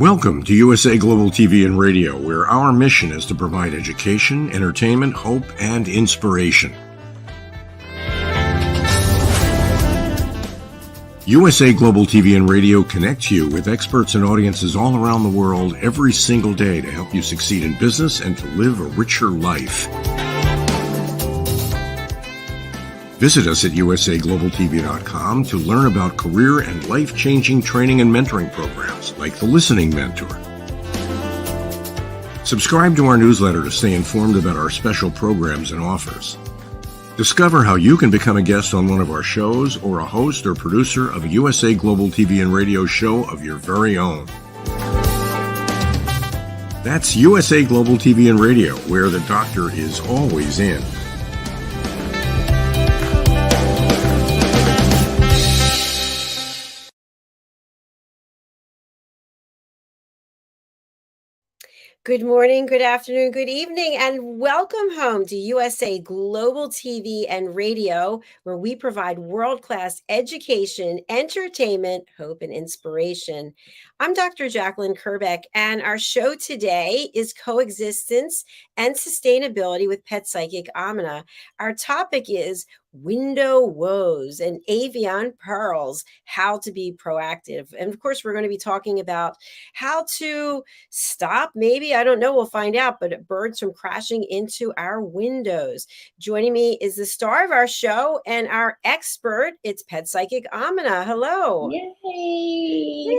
Welcome to USA Global TV and Radio, where our mission is to provide education, entertainment, hope, and inspiration. USA Global TV and Radio connects you with experts and audiences all around the world every single day to help you succeed in business and to live a richer life. Visit us at usaglobaltv.com to learn about career and life-changing training and mentoring programs like the Listening Mentor. Subscribe to our newsletter to stay informed about our special programs and offers. Discover how you can become a guest on one of our shows or a host or producer of a USA Global TV and Radio show of your very own. That's USA Global TV and Radio, where the doctor is always in. Good morning, good afternoon, good evening, and welcome home to USA Global TV and Radio, where we provide world-class education, entertainment, hope, and inspiration. I'm Dr. JACALYN KERBECK, and our show today is Coexistence and Sustainability with Pet Psychic AMINAH. Our topic is window woes and avian perils, how to be proactive. And of course, we're going to be talking about how to stop, maybe, I don't know, we'll find out, but birds from crashing into our windows. Joining me is the star of our show and our expert. It's Pet Psychic AMINAH. Hello. Yay. Yay.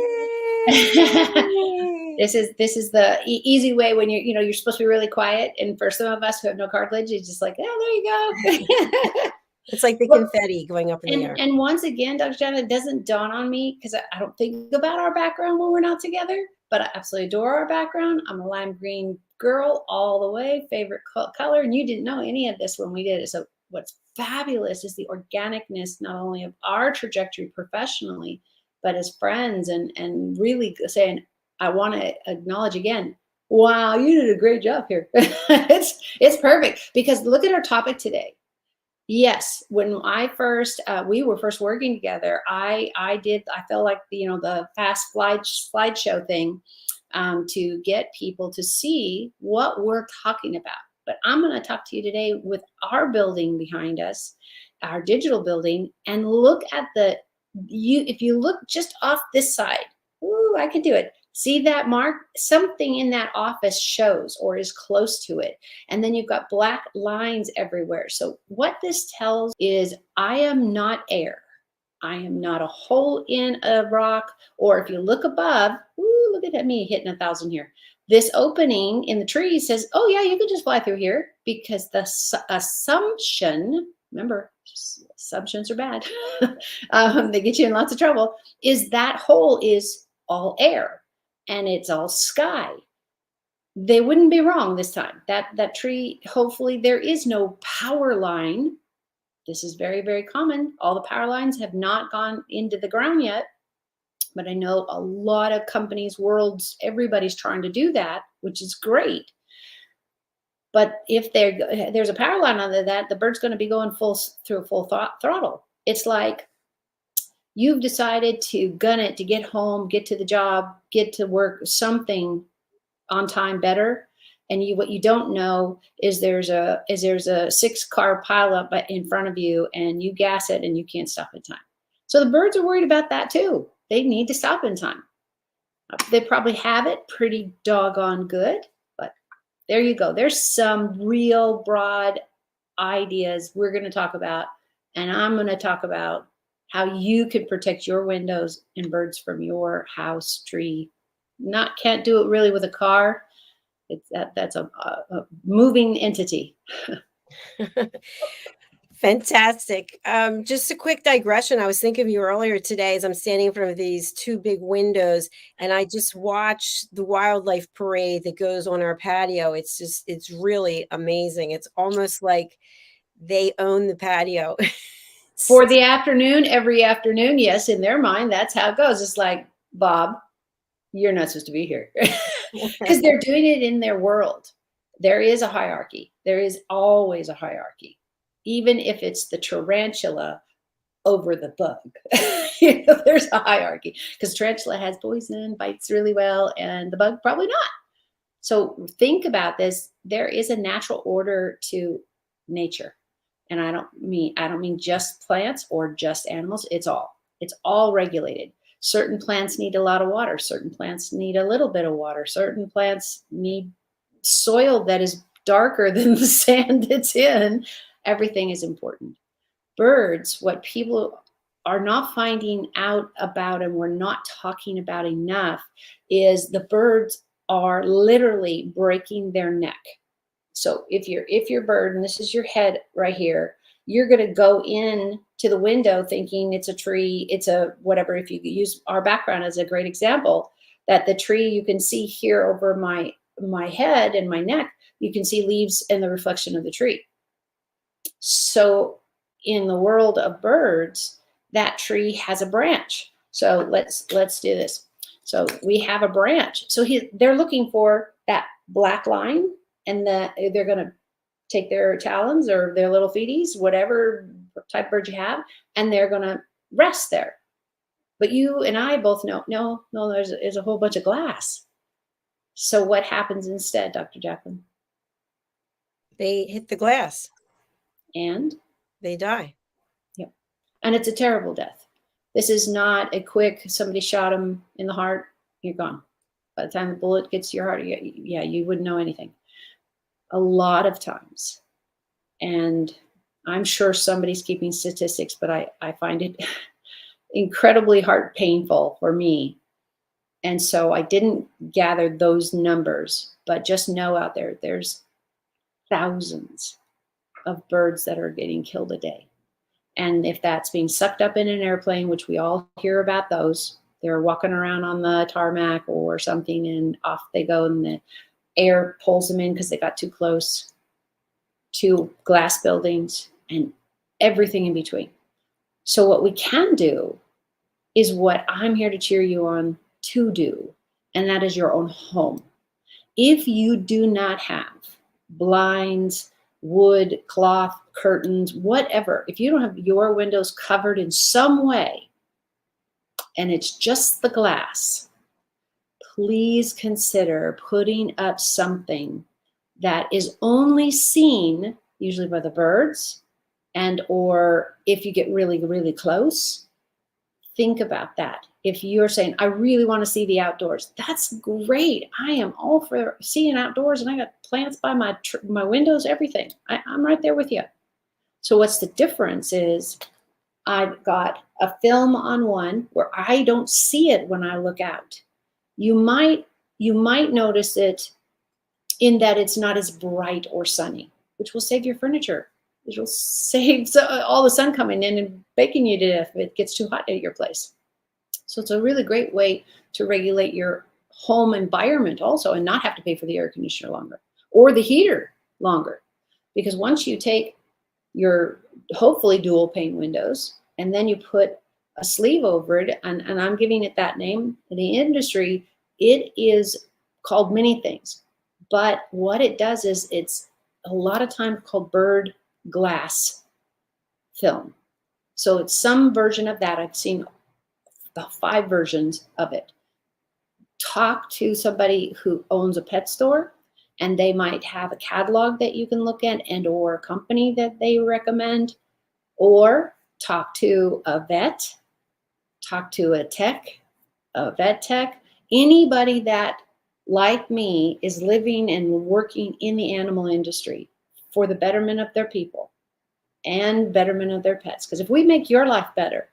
This is the easy way when you're supposed to be really quiet. And for some of us who have no cartilage, it's just like, oh, there you go. It's like the confetti going up in the air. And once again, Dr. John, it doesn't dawn on me because I don't think about our background when we're not together, but I absolutely adore our background. I'm a lime green girl all the way, favorite color. And you didn't know any of this when we did it. So what's fabulous is the organicness, not only of our trajectory professionally, but as friends and really saying, I want to acknowledge again, wow, you did a great job here. It's perfect because look at our topic today. Yes, when we were first working together, I felt like the fast slideshow thing to get people to see what we're talking about. But I'm going to talk to you today with our building behind us, our digital building, and look at if you look just off this side, ooh, I can do it. See that mark? Something in that office shows or is close to it. And then you've got black lines everywhere. So what this tells is I am not air. I am not a hole in a rock. Or if you look above, ooh, look at me hitting 1,000 here. This opening in the tree says, oh yeah, you can just fly through here, because the assumption, remember, assumptions are bad. They get you in lots of trouble, is that hole is all air. And it's all sky. They wouldn't be wrong this time. That tree, hopefully there is no power line. This is very, very common. All the power lines have not gone into the ground yet. But I know a lot of companies, worlds, everybody's trying to do that, which is great. But if there's a power line under that, the bird's going to be going through full throttle. It's like, you've decided to gun it to get home, get to the job, get to work, something on time better. And what you don't know is there's a 6-car pileup in front of you, and you gas it and you can't stop in time. So the birds are worried about that too. They need to stop in time. They probably have it pretty doggone good, but there you go. There's some real broad ideas we're going to talk about, and I'm going to talk about how you could protect your windows and birds from your house, tree. Can't do it really with a car. That's a moving entity. Fantastic. Just a quick digression. I was thinking of you earlier today as I'm standing in front of these 2 big windows, and I just watched the wildlife parade that goes on our patio. It's really amazing. It's almost like they own the patio. For the afternoon, every afternoon, yes, in their mind, that's how it goes. It's like, Bob, you're not supposed to be here. Because they're doing it in their world. There is a hierarchy. There is always a hierarchy. Even if it's the tarantula over the bug. There's a hierarchy because tarantula has poison, bites really well, and the bug probably not. So think about this. There is a natural order to nature. And I don't mean just plants or just animals. It's all regulated. Certain plants need a lot of water. Certain plants need a little bit of water. Certain plants need soil that is darker than the sand it's in. Everything is important. Birds, what people are not finding out about and we're not talking about enough is the birds are literally breaking their neck. So if your bird, and this is your head right here, you're going to go in to the window thinking it's a tree, it's a whatever. If you use our background as a great example, that the tree you can see here over my head and my neck, you can see leaves and the reflection of the tree. So in the world of birds, that tree has a branch. So let's do this. So we have a branch. So they're looking for that black line, and they're going to take their talons or their little feeties, whatever type bird you have, and they're going to rest there. But you and I both know, no, there's a whole bunch of glass. So what happens instead, Dr. JACALYN? They hit the glass. And? They die. Yep. And it's a terrible death. This is not a quick, somebody shot him in the heart, you're gone. By the time the bullet gets to your heart, yeah, you wouldn't know anything. A lot of times, and I'm sure somebody's keeping statistics, but I find it incredibly heart painful for me. And so I didn't gather those numbers, but just know out there, there's thousands of birds that are getting killed a day. And if that's being sucked up in an airplane, which we all hear about those, they're walking around on the tarmac or something and off they go and the air pulls them in because they got too close to glass buildings and everything in between. So what we can do is what I'm here to cheer you on to do, and that is your own home. If you do not have blinds, wood, cloth, curtains, whatever, if you don't have your windows covered in some way, and it's just the glass, please consider putting up something that is only seen usually by the birds, and or if you get really, really close, think about that. If you're saying, I really want to see the outdoors, that's great. I am all for seeing outdoors, and I got plants by my windows, everything. I'm right there with you. So what's the difference is I've got a film on one where I don't see it when I look out. You might notice it in that it's not as bright or sunny, which will save your furniture. Which will save all the sun coming in and baking you to death if it gets too hot at your place. So it's a really great way to regulate your home environment also and not have to pay for the air conditioner longer or the heater longer. Because once you take your hopefully dual pane windows and then you put a sleeve over it, and I'm giving it that name in the industry, it is called many things. But what it does is it's a lot of times called bird glass film. So it's some version of that. I've seen about 5 versions of it. Talk to somebody who owns a pet store, and they might have a catalog that you can look at and or a company that they recommend, or talk to a vet, talk to a vet tech, anybody that, like me, is living and working in the animal industry for the betterment of their people and betterment of their pets. Because if we make your life better,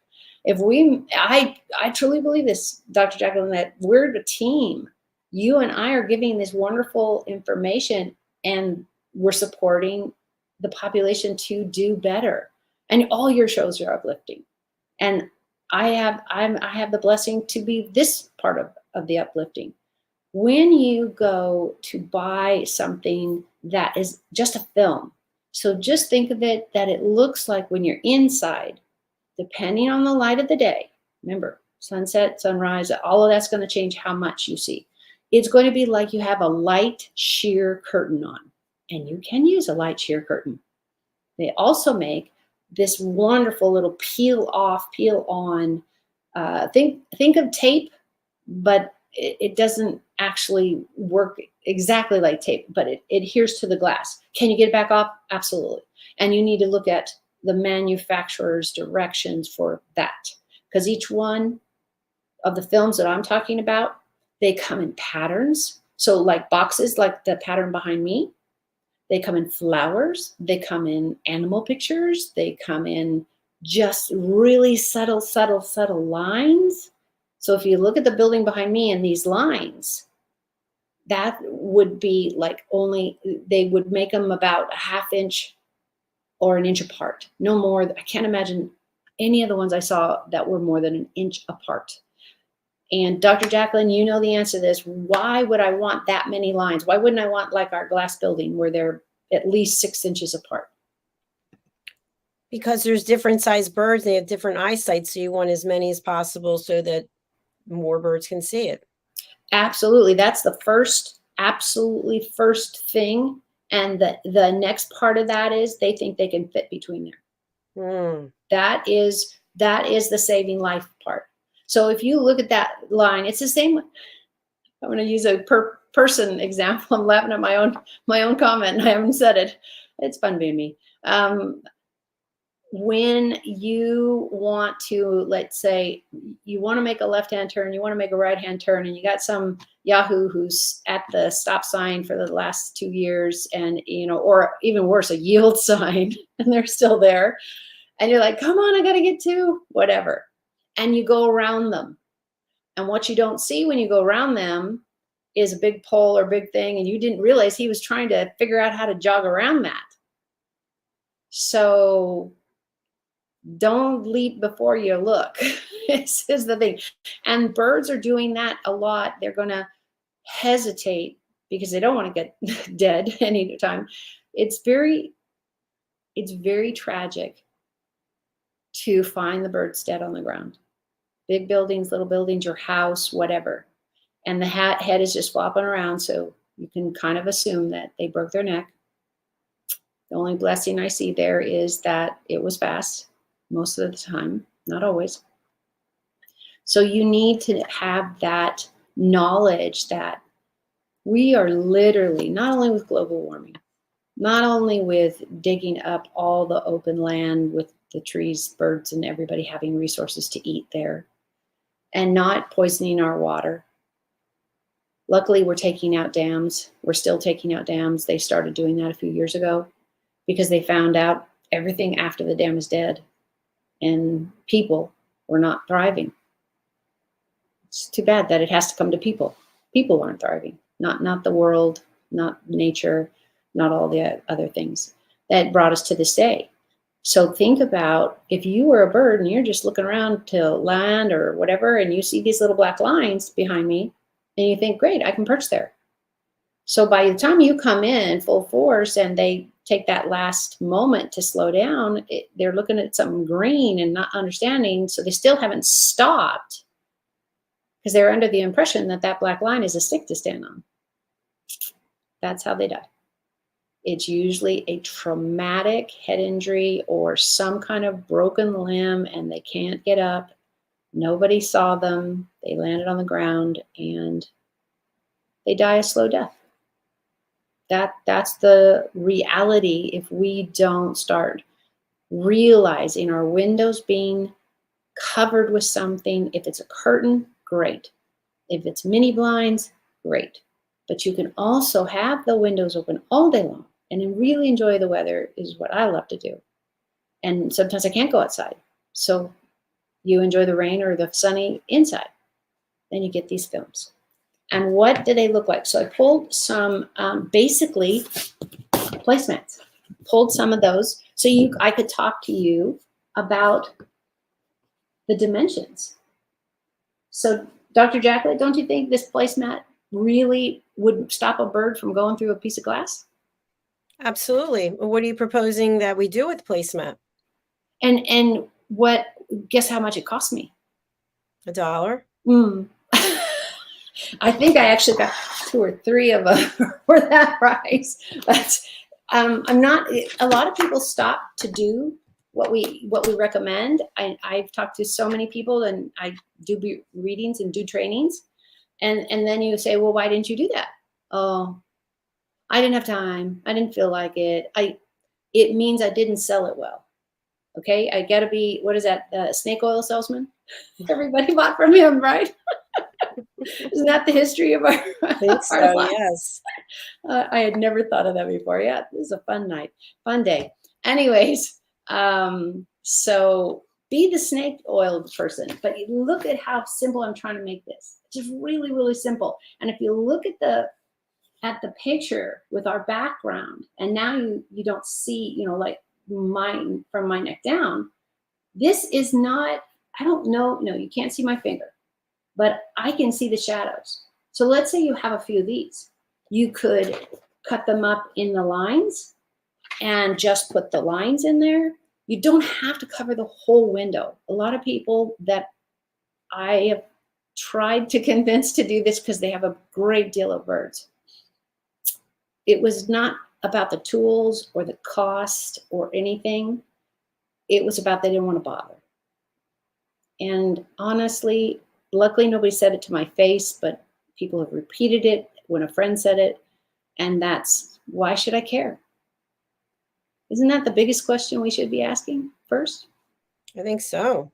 I truly believe this, Dr. JACALYN, that we're the team. You and I are giving this wonderful information, and we're supporting the population to do better. And all your shows are uplifting. And I have the blessing to be this part of the uplifting. When you go to buy something that is just a film, so just think of it that it looks like when you're inside, depending on the light of the day, remember, sunset, sunrise, all of that's going to change how much you see. It's going to be like you have a light sheer curtain on, and you can use a light sheer curtain. They also make this wonderful little peel off, peel on. Think of tape, but it doesn't actually work exactly like tape, but it adheres to the glass. Can you get it back off? Absolutely. And you need to look at the manufacturer's directions for that, because each one of the films that I'm talking about, they come in patterns. So like boxes, like the pattern behind me, they come in flowers, they come in animal pictures, they come in just really subtle, subtle, subtle lines. So if you look at the building behind me and these lines, that would be like they would make them about a ½ inch or an inch apart. No more. I can't imagine any of the ones I saw that were more than an inch apart. And Dr. Jacalyn, you know the answer to this. Why would I want that many lines? Why wouldn't I want like our glass building where they're at least 6 inches apart? Because there's different sized birds, they have different eyesight, so you want as many as possible so that more birds can see it. Absolutely. That's the absolutely first thing. And the next part of that is they think they can fit between there. That is the saving life part. So if you look at that line, it's the same. I'm going to use a person example. I'm laughing at my own comment, and I haven't said it. It's fun being me. When you want to, let's say, you want to make a left-hand turn, you want to make a right-hand turn, and you got some Yahoo who's at the stop sign for the last 2 years, and or even worse, a yield sign, and they're still there, and you're like, come on, I got to get to whatever. And you go around them. And what you don't see when you go around them is a big pole or big thing, and you didn't realize he was trying to figure out how to jog around that. So don't leap before you look. This is the thing. And birds are doing that a lot. They're going to hesitate because they don't want to get dead anytime. It's very tragic to find the birds dead on the ground. Big buildings, little buildings, your house, whatever. And the head is just flopping around, so you can kind of assume that they broke their neck. The only blessing I see there is that it was fast most of the time, not always. So you need to have that knowledge that we are literally, not only with global warming, not only with digging up all the open land with the trees, birds, and everybody having resources to eat there, and not poisoning our water. Luckily, we're taking out dams. We're still taking out dams. They started doing that a few years ago because they found out everything after the dam is dead and people were not thriving. It's too bad that it has to come to people. People aren't thriving, not the world, not nature, not all the other things that brought us to this day. So think about if you were a bird and you're just looking around to land or whatever, and you see these little black lines behind me, and you think, great, I can perch there. So by the time you come in full force and they take that last moment to slow down, they're looking at something green and not understanding. So they still haven't stopped because they're under the impression that that black line is a stick to stand on. That's how they die. It's usually a traumatic head injury or some kind of broken limb, and they can't get up. Nobody saw them. They landed on the ground and they die a slow death. That's the reality if we don't start realizing our windows being covered with something. If it's a curtain, great. If it's mini blinds, great. But you can also have the windows open all day long and really enjoy the weather is what I love to do. And sometimes I can't go outside. So you enjoy the rain or the sunny inside. Then you get these films. And what do they look like? So I pulled some basically placemats. Pulled some of those so I could talk to you about the dimensions. So Dr. Jacalyn, don't you think this placemat really would stop a bird from going through a piece of glass? Absolutely. What are you proposing that we do with the placemat? And guess how much it cost me? $1. I think I actually got 2 or 3 of them for that price. But I'm not, a lot of people stop to do what we recommend. I've talked to so many people, and I do readings and do trainings, and then you say, well, why didn't you do that? Oh, I didn't have time. I didn't feel like it. It means I didn't sell it well. Okay, I gotta be, what is that, snake oil salesman? Everybody bought from him, right? Isn't that the history of our, I think so, our lives? yes. I had never thought of that before. Yeah, this is a fun night, fun day. Anyways, so be the snake oil person, but you look at how simple I'm trying to make this. Just really, really simple. And if you look at the picture with our background, and now you don't see, you know, like mine from my neck down, this is not, I don't know, no, you can't see my finger, but I can see the shadows. So let's say you have a few of these. You could cut them up in the lines and just put the lines in there. You don't have to cover the whole window. A lot of people that I have tried to convince to do this, because they have a great deal of birds, it was not about the tools or the cost or anything. It was about they didn't want to bother. And honestly, luckily nobody said it to my face, but people have repeated it when a friend said it. And that's, why should I care? Isn't that the biggest question we should be asking first? I think so.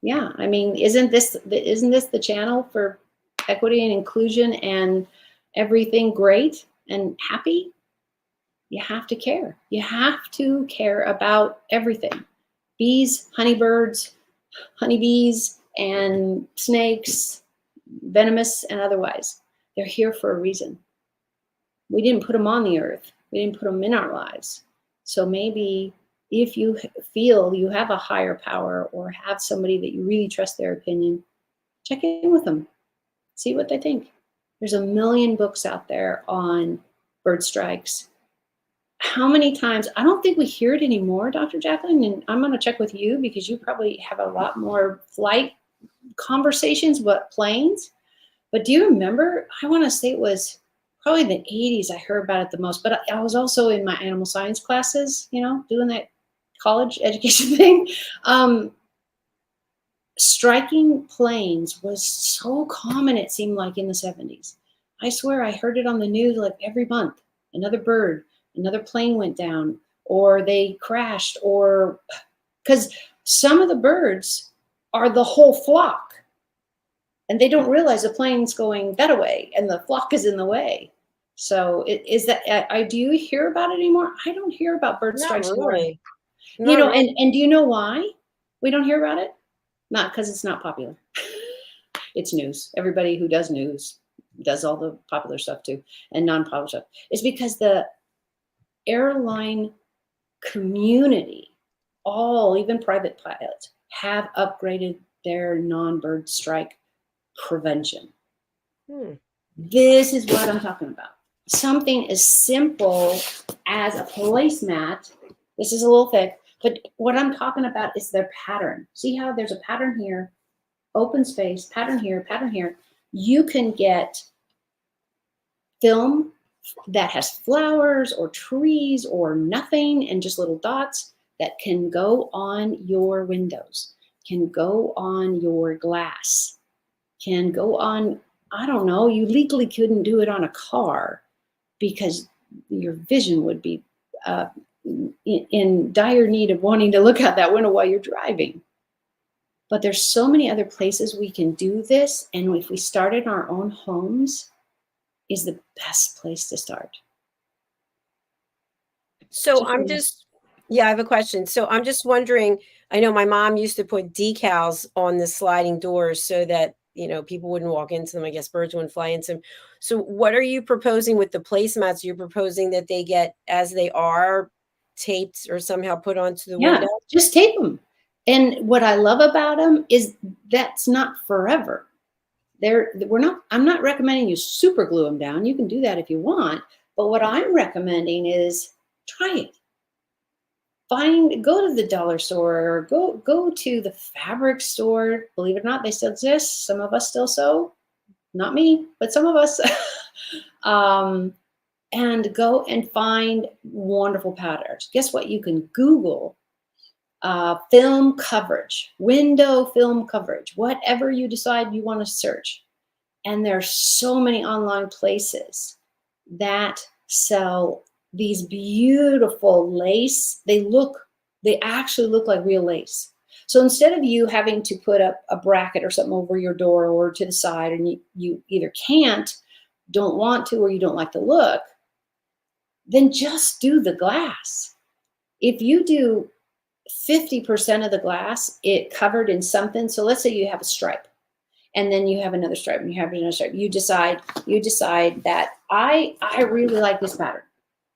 Yeah, I mean, isn't this the channel for equity and inclusion and everything great and happy? You have to care. You have to care about everything. Bees, honeybirds, honeybees, and snakes, venomous and otherwise. They're here for a reason. We didn't put them on the earth. We didn't put them in our lives. So maybe if you feel you have a higher power or have somebody that you really trust their opinion, check in with them. See what they think. There's a million books out there on bird strikes. How many times, I don't think we hear it anymore, Dr. JACALYN, and I'm going to check with you because you probably have a lot more flight conversations about planes. But do you remember, I want to say it was probably the 80s I heard about it the most, but I was also in my animal science classes, you know, doing that college education thing. Striking planes was so common, it seemed like, in the 70s. I swear I heard it on the news like every month. Another bird, another plane went down, or they crashed, or because some of the birds are the whole flock and they don't realize the plane's going that way and the flock is in the way. So do you hear about it anymore? I don't hear about bird strikes anymore. Really. You know, and do you know why we don't hear about it? Not because it's not popular. It's news. Everybody who does news does all the popular stuff too, and non-popular stuff. It's because the airline community, even private pilots, have upgraded their non-bird strike prevention. This is what I'm talking about. Something as simple as a placemat. This is a little thick, but what I'm talking about is their pattern. See how there's a pattern here, open space, pattern here, pattern here. You can get film that has flowers or trees or nothing and just little dots that can go on your windows, can go on your glass, can go on, I don't know, you legally couldn't do it on a car because your vision would be in dire need of wanting to look out that window while you're driving. But there's so many other places we can do this, and if we start in our own homes, is the best place to start. So I have a question. So I'm just wondering, I know my mom used to put decals on the sliding doors so that, you know, people wouldn't walk into them. I guess birds wouldn't fly into them. So what are you proposing with the placemats? You're proposing that they get, as they are, taped or somehow put onto the window? Just tape them. And what I love about them is that's not forever. I'm not recommending you super glue them down. You can do that if you want. But what I'm recommending is try it. Go to the dollar store or go to the fabric store. Believe it or not, they still exist. Some of us still sew. Not me, but some of us. And go and find wonderful patterns. Guess what? You can Google film coverage, window film coverage, whatever you decide you want to search. And there's so many online places that sell these beautiful lace. They actually look like real lace. So instead of you having to put up a bracket or something over your door or to the side, and you either can't, don't want to, or you don't like the look, then just do the glass. If you do 50% of the glass, it covered in something. So let's say you have a stripe, and then you have another stripe, and you have another stripe. You decide that I really like this pattern,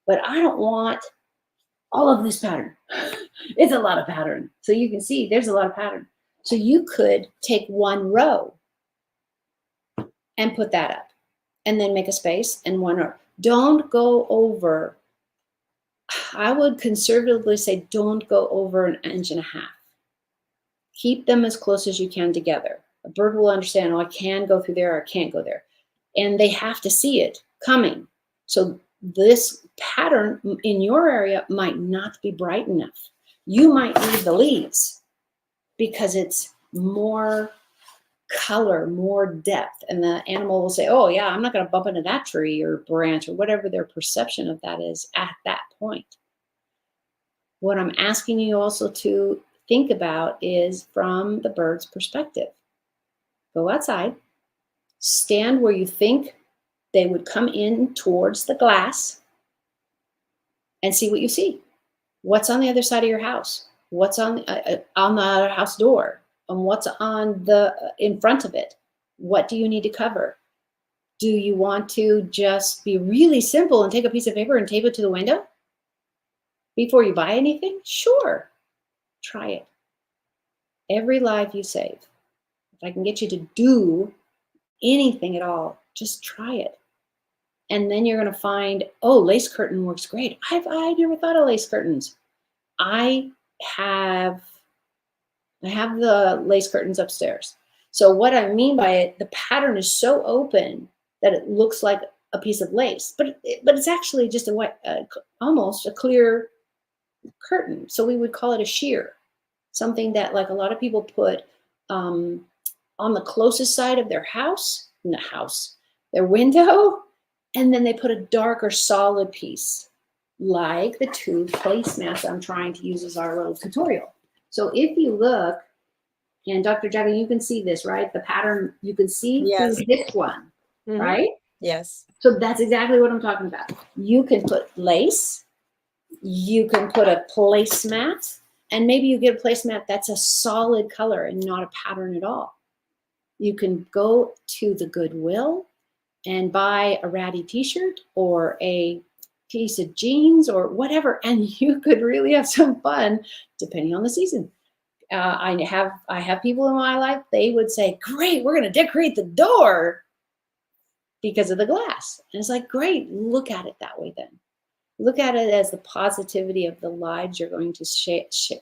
but I don't want all of this pattern. It's a lot of pattern. So you can see there's a lot of pattern. So you could take one row and put that up, and then make a space and one row. Don't go over, I would conservatively say, don't go over 1.5 inches. Keep them as close as you can together. A bird will understand, oh, I can go through there, or I can't go there. And they have to see it coming. So this pattern in your area might not be bright enough. You might need the leaves because it's more color, more depth. And the animal will say, oh yeah, I'm not going to bump into that tree or branch or whatever their perception of that is at that point. What I'm asking you also to think about is from the bird's perspective. Go outside, stand where you think they would come in towards the glass, and see what you see. What's on the other side of your house? What's on the other house door? And what's on in front of it? What do you need to cover? Do you want to just be really simple and take a piece of paper and tape it to the window before you buy anything? Sure, try it. Every life you save, if I can get you to do anything at all, just try it. And then you're going to find, oh, lace curtain works great. I never thought of lace curtains. I have the lace curtains upstairs. So what I mean by it, the pattern is so open that it looks like a piece of lace, but it's actually just a white, almost a clear curtain. So we would call it a sheer, something that like a lot of people put on the closest side of their house, their window, and then they put a darker solid piece, like the two placemats I'm trying to use as our little tutorial. So if you look, and Dr. JACALYN, you can see this, right? The pattern, you can see Yes. through this one, right? Yes. So that's exactly what I'm talking about. You can put lace, you can put a placemat, and maybe you get a placemat that's a solid color and not a pattern at all. You can go to the Goodwill and buy a ratty t-shirt or a piece of jeans or whatever, and you could really have some fun depending on the season. I have people in my life, they would say, great, we're going to decorate the door because of the glass. And it's like, great, look at it that way then. Look at it as the positivity of the lives you're going to save.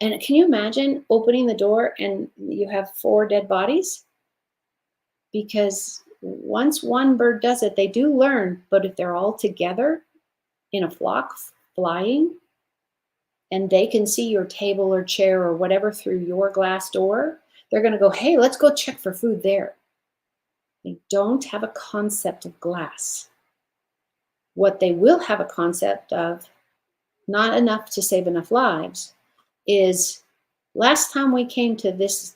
And can you imagine opening the door and you have 4 dead bodies? Because once one bird does it, they do learn. But if they're all together in a flock flying, and they can see your table or chair or whatever through your glass door, they're going to go, hey, let's go check for food there. They don't have a concept of glass. What they will have a concept of, not enough to save enough lives, is last time we came to this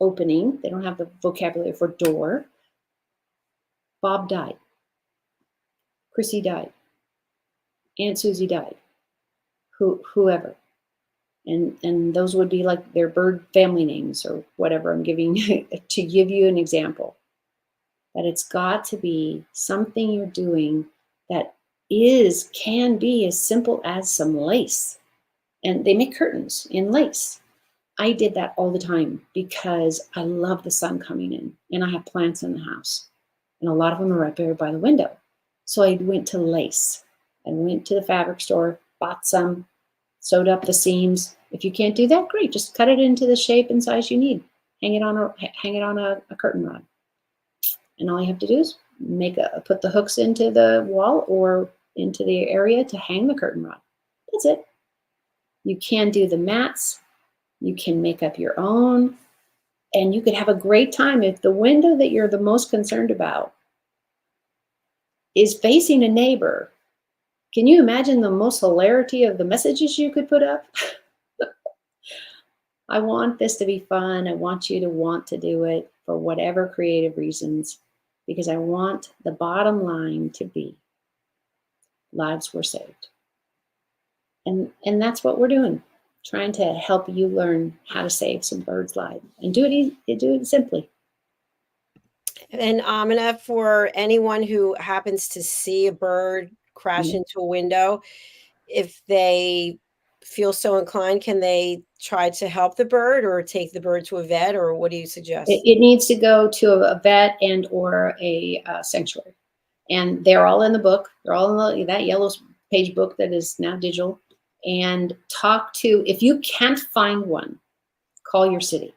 opening, they don't have the vocabulary for door, Bob died. Chrissy died. Aunt Susie died. Whoever. And those would be like their bird family names or whatever I'm giving to give you an example. That it's got to be something you're doing that can be as simple as some lace. And they make curtains in lace. I did that all the time because I love the sun coming in and I have plants in the house. And a lot of them are right there by the window. So I went to lace. I went to the fabric store, bought some, sewed up the seams. If you can't do that, great. Just cut it into the shape and size you need. Hang it on a curtain rod. And all you have to do is put the hooks into the wall or into the area to hang the curtain rod. That's it. You can do the mats. You can make up your own. And you could have a great time if the window that you're the most concerned about is facing a neighbor. Can you imagine the most hilarity of the messages you could put up? I want this to be fun. I want you to want to do it for whatever creative reasons, because I want the bottom line to be lives were saved. And that's what we're doing, trying to help you learn how to save some birds' lives and do it simply. And AMINAH, for anyone who happens to see a bird crash into a window, if they feel so inclined, can they try to help the bird or take the bird to a vet, or what do you suggest? It needs to go to a vet and or a sanctuary. And they're all in the book. They're all in that yellow page book that is now digital. And talk to, if you can't find one, call your city.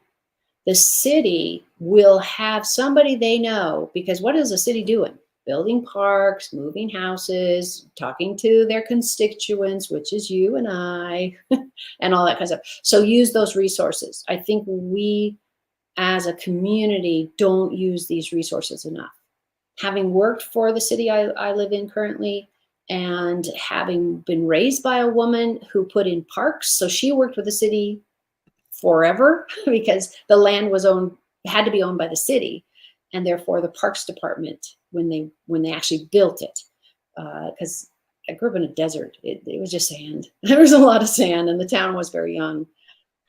The city will have somebody they know, because what is the city doing? Building parks, moving houses, talking to their constituents, which is you and I, and all that kind of stuff. So use those resources. I think we as a community don't use these resources enough. Having worked for the city I live in currently, and having been raised by a woman who put in parks, so she worked with the city forever because the land was had to be owned by the city, and therefore the parks department when they actually built it, because I grew up in a desert. It was just sand. There was a lot of sand, and the town was very young.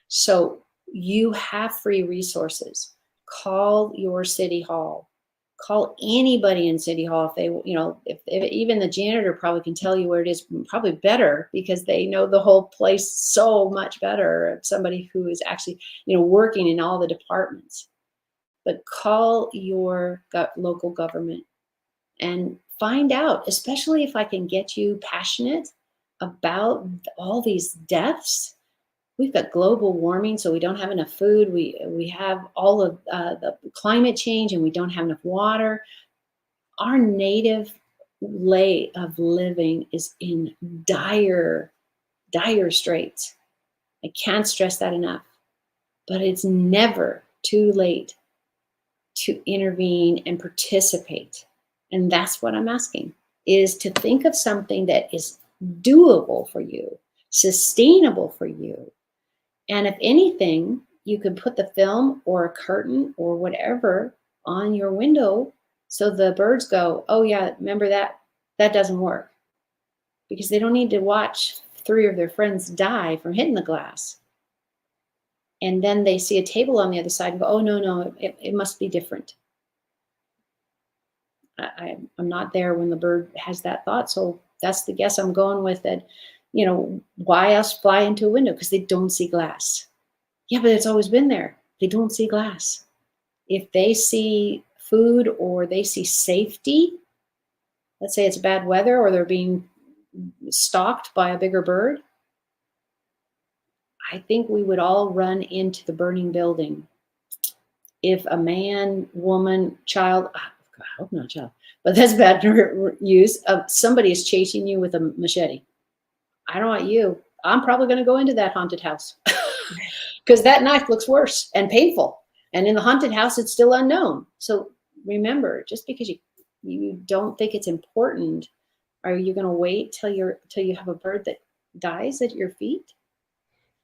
So you have free resources. Call your city hall. Call anybody in City Hall if they, if even the janitor probably can tell you where it is, probably better because they know the whole place so much better. Somebody who is actually, working in all the departments. But call your local government and find out, especially if I can get you passionate about all these deaths. We've got global warming, so we don't have enough food. We have all of the climate change, and we don't have enough water. Our native way of living is in dire straits. I can't stress that enough. But it's never too late to intervene and participate. And that's what I'm asking, is to think of something that is doable for you, sustainable for you. And if anything, you could put the film or a curtain or whatever on your window so the birds go, oh yeah, remember that? That doesn't work. Because they don't need to watch 3 of their friends die from hitting the glass. And then they see a table on the other side and go, oh no, it must be different. I'm not there when the bird has that thought. So that's the guess I'm going with, that why else fly into a window? Because they don't see glass. Yeah, but it's always been there. They don't see glass. If they see food or they see safety, let's say it's bad weather or they're being stalked by a bigger bird, I think we would all run into the burning building. If a man, woman, child, I hope not child, but that's bad use, somebody is chasing you with a machete. I don't want you. I'm probably going to go into that haunted house because that knife looks worse and painful. And in the haunted house, it's still unknown. So remember, just because you don't think it's important, are you going to wait till you have a bird that dies at your feet?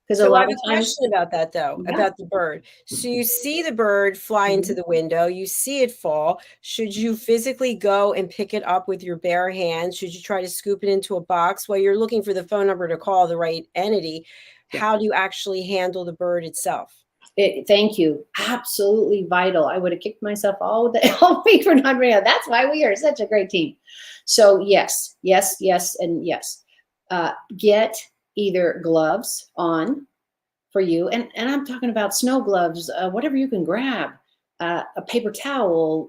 Because So a I lot have of a times, question about that, though, about the bird. So you see the bird fly into the window, you see it fall. Should you physically go and pick it up with your bare hands? Should you try to scoop it into a box while you're looking for the phone number to call the right entity? How do you actually handle the bird itself? Thank you. Absolutely vital. I would have kicked myself all week for not bringing up. That's why we are such a great team. So yes, and yes. Get either gloves on for you, and I'm talking about snow gloves, whatever you can grab, a paper towel,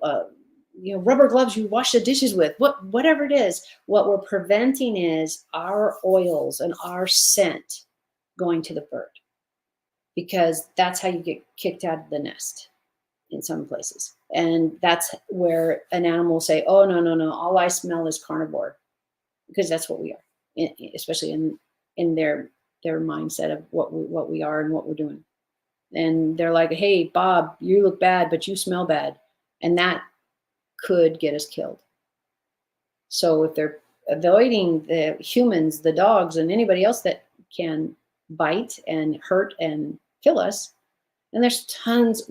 rubber gloves you wash the dishes with, whatever it is. What we're preventing is our oils and our scent going to the bird, because that's how you get kicked out of the nest in some places. And that's where an animal will say, oh, no, all I smell is carnivore, because that's what we are, especially in their their mindset of what we are and what we're doing. And they're like, hey, Bob, you look bad, but you smell bad. And that could get us killed. So if they're avoiding the humans, the dogs, and anybody else that can bite and hurt and kill us, and there's tons,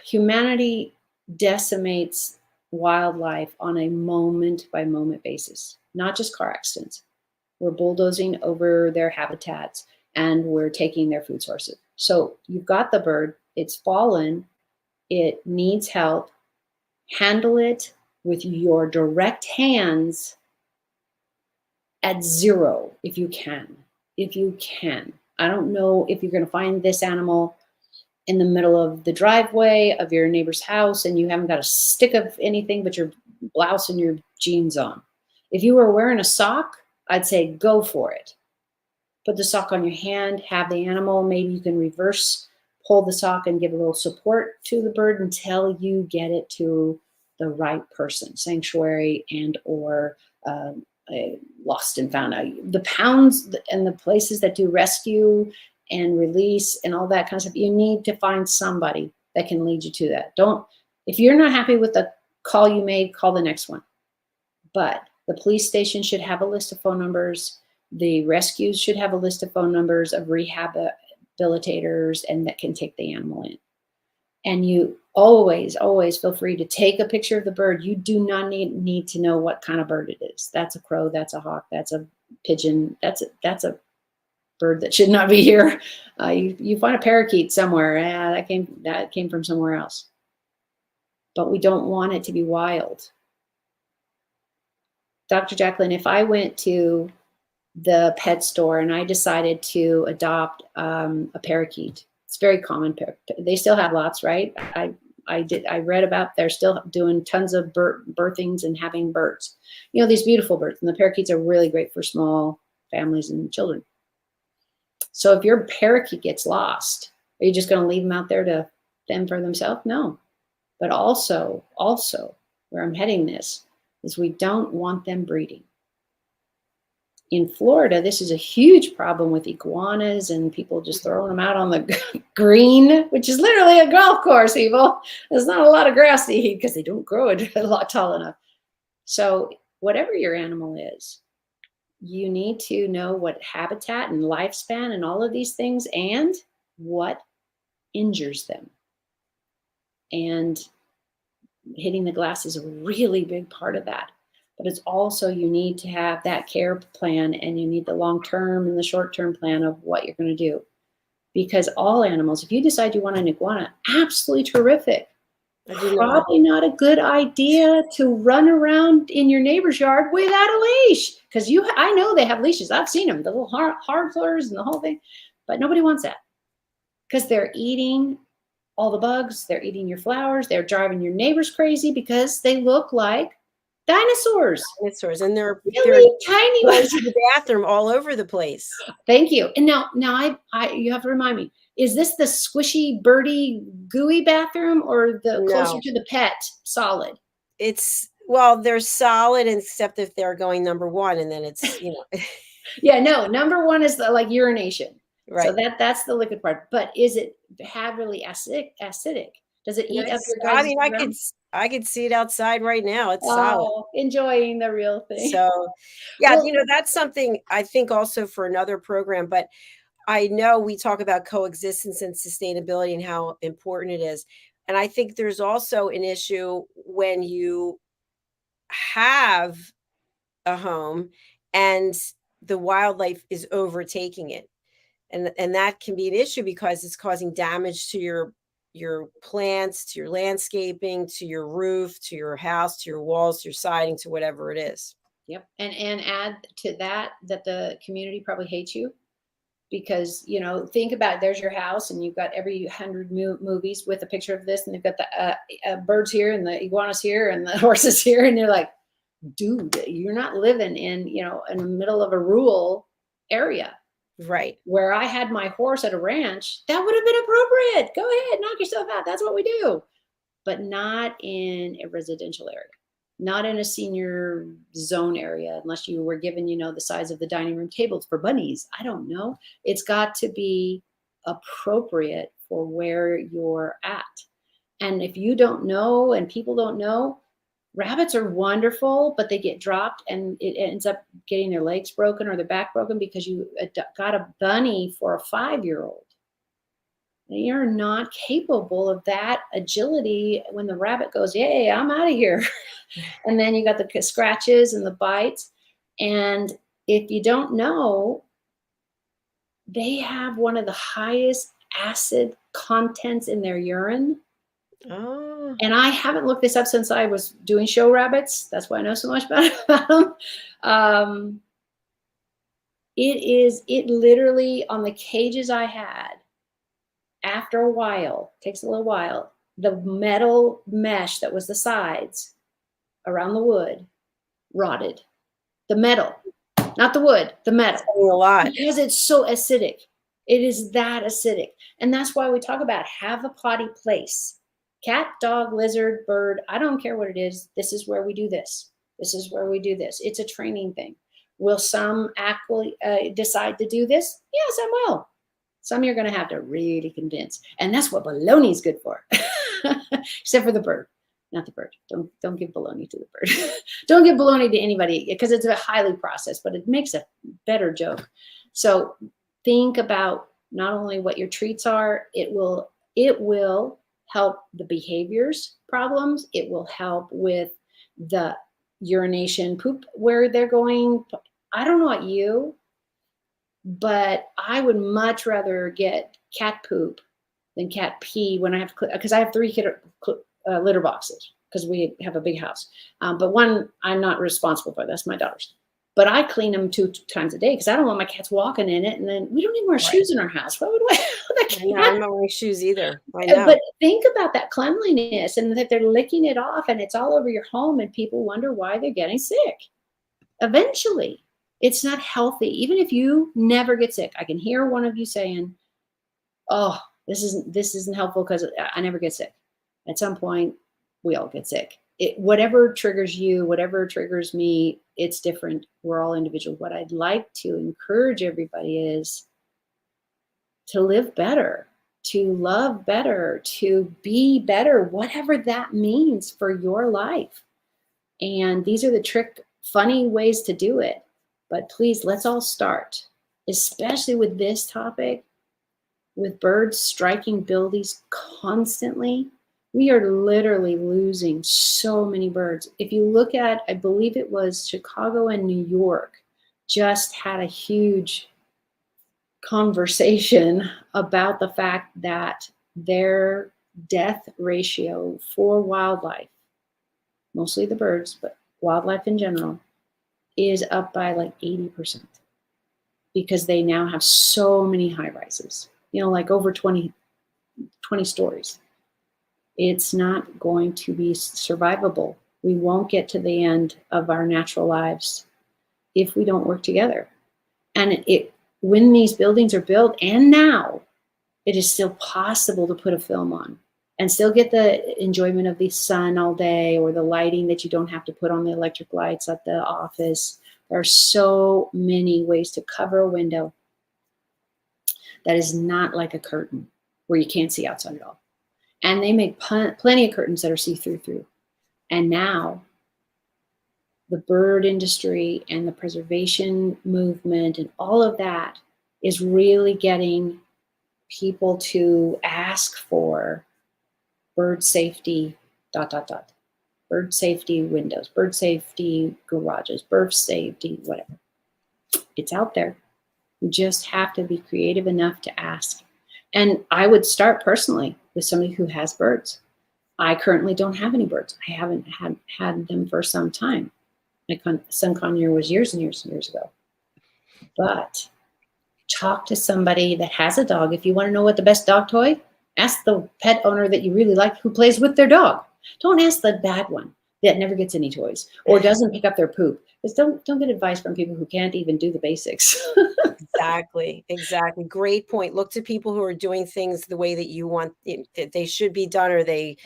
humanity decimates wildlife on a moment by moment basis, not just car accidents. We're bulldozing over their habitats and we're taking their food sources. So you've got the bird, it's fallen, it needs help. Handle it with your direct hands at 0 if you can. If you can. I don't know if you're going to find this animal in the middle of the driveway of your neighbor's house and you haven't got a stick of anything but your blouse and your jeans on. If you were wearing a sock, I'd say go for it. Put the sock on your hand, have the animal, maybe you can reverse pull the sock and give a little support to the bird until you get it to the right person, sanctuary and or lost and found. The pounds and the places that do rescue and release and all that kind of stuff, you need to find somebody that can lead you to that. If you're not happy with the call you made, call the next one. But the police station should have a list of phone numbers. The rescues should have a list of phone numbers of rehabilitators and that can take the animal in. And you always feel free to take a picture of the bird. You do not need to know what kind of bird it is. That's a crow, that's a hawk, that's a pigeon, that's a bird that should not be here. You find a parakeet somewhere. That came from somewhere else. But we don't want it to be wild. Dr. JACALYN, if I went to the pet store and I decided to adopt a parakeet, it's very common. They still have lots, right? I read about they're still doing tons of birthings and having birds. You know, these beautiful birds. And the parakeets are really great for small families and children. So if your parakeet gets lost, are you just going to leave them out there to fend for themselves? No. But also, where I'm heading this is we don't want them breeding. In Florida, this is a huge problem with iguanas and people just throwing them out on the green, which is literally a golf course, evil. There's not a lot of grass to eat because they don't grow it a lot tall enough. So whatever your animal is, you need to know what habitat and lifespan and all of these things and what injures them. And hitting the glass is a really big part of that. But it's also, you need to have that care plan and you need the long-term and the short-term plan of what you're going to do. Because all animals, if you decide you want an iguana, absolutely terrific. Probably not a good idea to run around in your neighbor's yard without a leash. Because I know they have leashes. I've seen them, the little hardlers and the whole thing. But nobody wants that. Because they're eating all the bugs. They're eating your flowers. They're driving your neighbors crazy because they look like dinosaurs. And they're really tiny ones. In the bathroom all over the place. Thank you. And now you have to remind me, is this the squishy, birdy, gooey bathroom or the closer to the pet solid? They're solid except if they're going number 1 and then it's, Yeah, no, number 1 is the like urination. Right. So that's the liquid part. But is it really acidic? Does it eat up your guys' I could see it outside right now. It's solid. Enjoying the real thing. So, yeah, that's something I think also for another program. But I know we talk about coexistence and sustainability and how important it is. And I think there's also an issue when you have a home and the wildlife is overtaking it. And that can be an issue because it's causing damage to your plants, to your landscaping, to your roof, to your house, to your walls, to your siding, to whatever it is. Yep. And add to that the community probably hates you because, think about there's your house and you've got every 100 movies with a picture of this and they've got the birds here and the iguanas here and the horses here. And you're like, dude, you're not living in the middle of a rural area. Right. Where I had my horse at a ranch, that would have been appropriate. Go ahead, knock yourself out. That's what we do. But not in a residential area. not in a senior zone area, unless you were given, the size of the dining room tables for bunnies. I don't know. It's got to be appropriate for where you're at. And if you don't know and people don't know, rabbits are wonderful, but they get dropped and it ends up getting their legs broken or their back broken because you got a bunny for a 5-year-old. You're not capable of that agility when the rabbit goes, yay, I'm out of here. And then you got the scratches and the bites. And if you don't know, they have one of the highest acid contents in their urine. Oh. And I haven't looked this up since I was doing show rabbits. That's why I know so much about them. It literally, on the cages I had, after a while, takes a little while, the metal mesh that was the sides around the wood rotted. The metal, not the wood, the metal. A lot. Because it's so acidic. It is that acidic. And that's why we talk about have a potty place. Cat, dog, lizard, bird, I don't care what it is. This is where we do this. This is where we do this. It's a training thing. Will some actually decide to do this? Yeah, some will. Some you're going to have to really convince. And that's what bologna is good for. Except for the bird. Not the bird. Don't give bologna to the bird. Don't give bologna to anybody because it's a highly processed, but it makes a better joke. So think about not only what your treats are, it will help the behaviors problems. It will help with the urination, poop, where they're going. I don't know about you, but I would much rather get cat poop than cat pee when I have to, because I have 3 litter boxes because we have a big house. But one I'm not responsible for. That's my daughter's. But I clean them 2 times a day because I don't want my cats walking in it. And then we don't even wear shoes in our house. What would I? I'm not wearing shoes either. I know. But think about that cleanliness and that they're licking it off and it's all over your home and people wonder why they're getting sick. Eventually, it's not healthy. Even if you never get sick, I can hear one of you saying, "Oh, this isn't helpful because I never get sick." At some point, we all get sick. Whatever triggers you, whatever triggers me, it's different. We're all individual. What I'd like to encourage everybody is to live better, to love better, to be better, whatever that means for your life. And these are the funny ways to do it. But please, let's all start, especially with this topic, with birds striking buildings constantly. We are literally losing so many birds. If you look at, I believe it was Chicago and New York, just had a huge conversation about the fact that their death ratio for wildlife, mostly the birds, but wildlife in general, is up by like 80% because they now have so many high rises, like over 20 stories. It's not going to be survivable. We won't get to the end of our natural lives if we don't work together. And when these buildings are built, and now, it is still possible to put a film on and still get the enjoyment of the sun all day or the lighting that you don't have to put on the electric lights at the office. There are so many ways to cover a window that is not like a curtain where you can't see outside at all. And they make plenty of curtains that are see-through. And now the bird industry and the preservation movement and all of that is really getting people to ask for bird safety, ... bird safety windows, bird safety garages, bird safety, whatever. It's out there. You just have to be creative enough to ask. And I would start personally with somebody who has birds. I currently don't have any birds. I haven't had them for some time. My son conure was years and years and years ago. But talk to somebody that has a dog. If you want to know what the best dog toy, ask the pet owner that you really like who plays with their dog. Don't ask the bad one that never gets any toys or doesn't pick up their poop. Just don't get advice from people who can't even do the basics. Exactly. Great point. Look to people who are doing things the way that you want that they should be done or that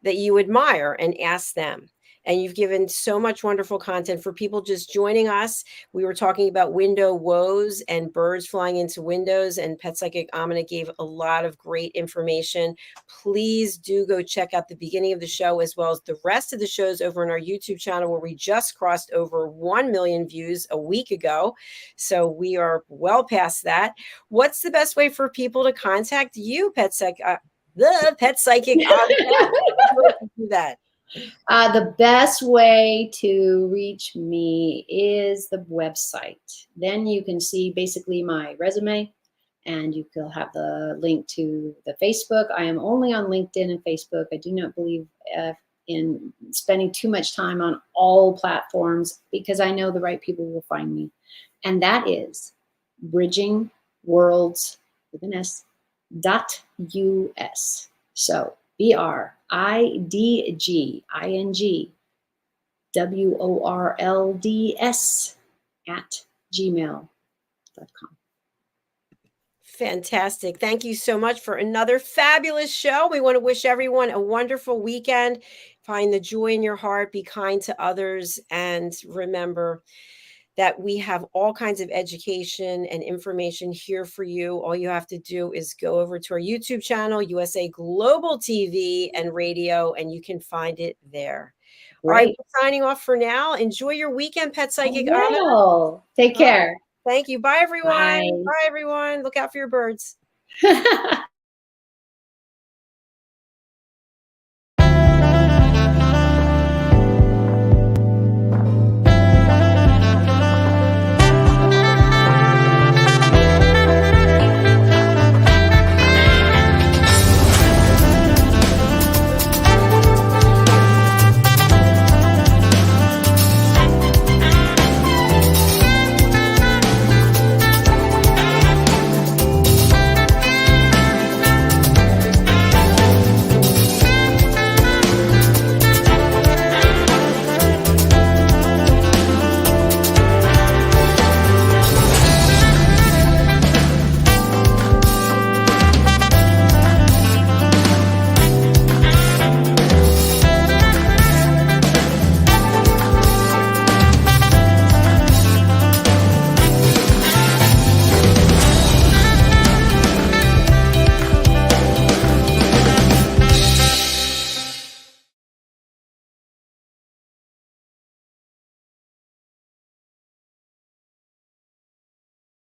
you admire and ask them. And you've given so much wonderful content for people just joining us. We were talking about window woes and birds flying into windows, and Pet Psychic AMINAH gave a lot of great information. Please do go check out the beginning of the show as well as the rest of the shows over on our YouTube channel, where we just crossed over 1 million views a week ago. So we are well past that. What's the best way for people to contact you, the Pet Psychic AMINAH? Do that. The best way to reach me is the website. Then you can see basically my resume, and you will have the link to the Facebook. I am only on LinkedIn and Facebook. I do not believe in spending too much time on all platforms, because I know the right people will find me. And that is Bridging Worlds with an S .us. So BRIDGINGWORLDS@gmail.com. Fantastic. Thank you so much for another fabulous show. We want to wish everyone a wonderful weekend. Find the joy in your heart, be kind to others, and remember that we have all kinds of education and information here for you. All you have to do is go over to our YouTube channel, USA Global TV and Radio, and you can find it there. Great. All right, we're signing off for now. Enjoy your weekend, Pet Psychic. Take care. Thank you. Bye, everyone. Bye. Bye, everyone. Look out for your birds.